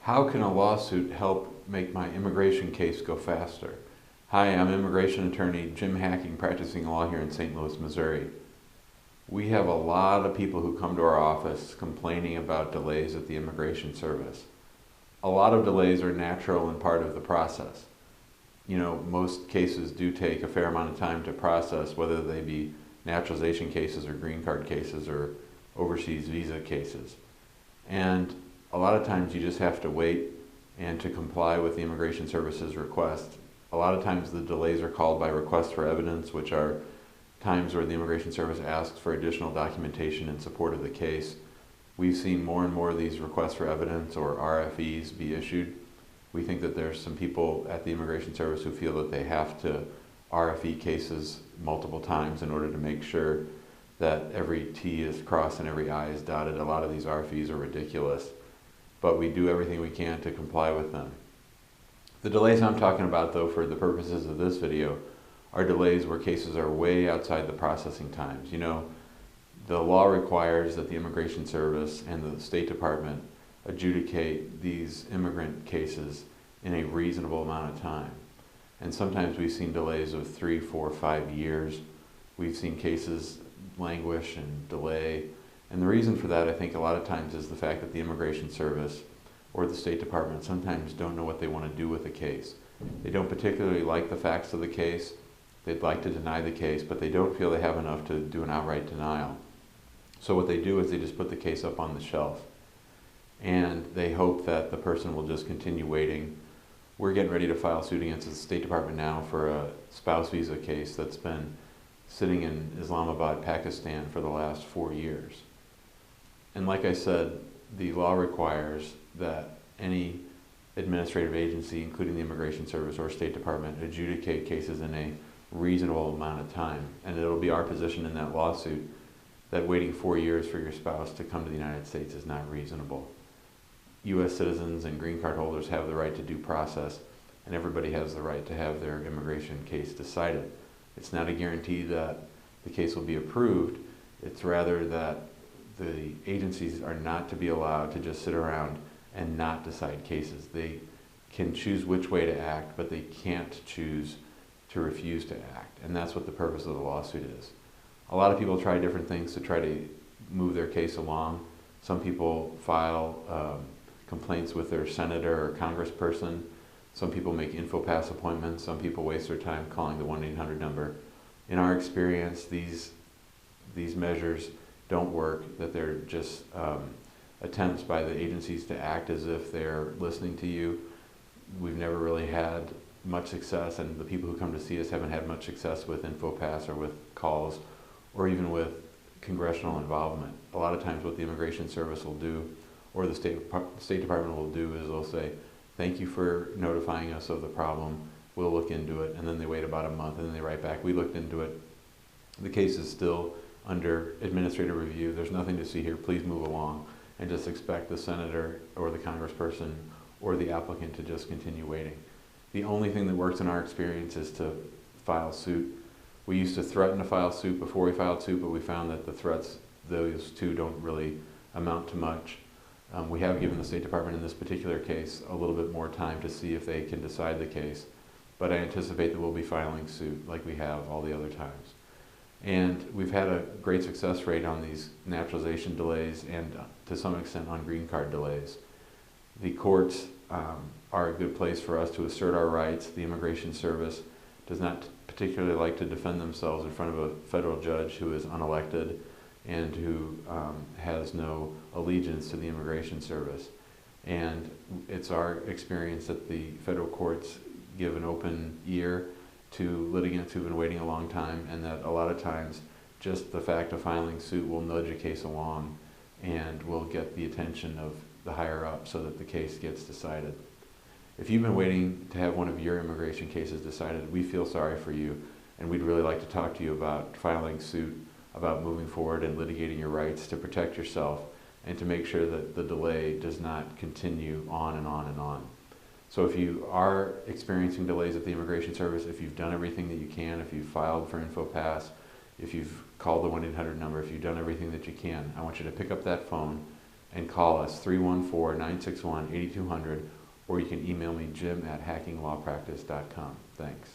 How can a lawsuit help make my immigration case go faster? Hi, I'm immigration attorney Jim Hacking, practicing law here in St. Louis, Missouri. We have a lot of people who come to our office complaining about delays at the Immigration Service. A lot of delays are natural and part of the process. You know, most cases do take a fair amount of time to process, whether they be naturalization cases or green card cases or overseas visa cases. And a lot of times you just have to wait and to comply with the Immigration Service's request. A lot of times the delays are called by requests for evidence, which are times where the Immigration Service asks for additional documentation in support of the case. We've seen more and more of these requests for evidence, or RFEs, be issued. We think that there's some people at the Immigration Service who feel that they have to RFE cases multiple times in order to make sure that every T is crossed and every I is dotted. A lot of these RFEs are ridiculous, but we do everything we can to comply with them. The delays I'm talking about, though, for the purposes of this video, are delays where cases are way outside the processing times. You know, the law requires that the Immigration Service and the State Department adjudicate these immigrant cases in a reasonable amount of time. And sometimes we've seen delays of 3, 4, 5 years. We've seen cases languish and delay. And the reason for that, I think, a lot of times is the fact that the Immigration Service or the State Department sometimes don't know what they want to do with the case. They don't particularly like the facts of the case. They'd like to deny the case, but they don't feel they have enough to do an outright denial. So what they do is they just put the case up on the shelf, and they hope that the person will just continue waiting. We're getting ready to file suit against the State Department now for a spouse visa case that's been sitting in Islamabad, Pakistan for the last 4 years. And like I said, the law requires that any administrative agency, including the Immigration Service or State Department, adjudicate cases in a reasonable amount of time. And it'll be our position in that lawsuit that waiting 4 years for your spouse to come to the United States is not reasonable. U.S. citizens and green card holders have the right to due process, and everybody has the right to have their immigration case decided. It's not a guarantee that the case will be approved. It's rather that the agencies are not to be allowed to just sit around and not decide cases. They can choose which way to act, but they can't choose to refuse to act. And that's what the purpose of the lawsuit is. A lot of people try different things to try to move their case along. Some people file complaints with their senator or congressperson. Some people make InfoPass appointments. Some people waste their time calling the 1-800 number. In our experience, these measures don't work, that they're just attempts by the agencies to act as if they're listening to you. We've never really had much success, and the people who come to see us haven't had much success with InfoPass or with calls or even with congressional involvement. A lot of times what the Immigration Service will do, or the State Department will do, is they'll say, thank you for notifying us of the problem, we'll look into it, and then they wait about a month and then they write back, we looked into it, the case is still under administrative review, there's nothing to see here, please move along, and just expect the senator or the congressperson or the applicant to just continue waiting. The only thing that works in our experience is to file suit. We used to threaten to file suit before we filed suit, but we found that the threats, those two, don't really amount to much. We have given the State Department in this particular case a little bit more time to see if they can decide the case, but I anticipate that we'll be filing suit like we have all the other times. And we've had a great success rate on these naturalization delays and to some extent on green card delays. The courts are a good place for us to assert our rights. The Immigration Service does not particularly like to defend themselves in front of a federal judge who is unelected and who has no allegiance to the Immigration Service. And it's our experience that the federal courts give an open ear to litigants who've been waiting a long time, and that a lot of times just the fact of filing suit will nudge a case along and will get the attention of the higher up so that the case gets decided. If you've been waiting to have one of your immigration cases decided, we feel sorry for you, and we'd really like to talk to you about filing suit, about moving forward and litigating your rights to protect yourself and to make sure that the delay does not continue on and on and on. So if you are experiencing delays at the Immigration Service, if you've done everything that you can, if you've filed for InfoPass, if you've called the 1-800 number, if you've done everything that you can, I want you to pick up that phone and call us 314-961-8200, or you can email me jim@hackinglawpractice.com. Thanks.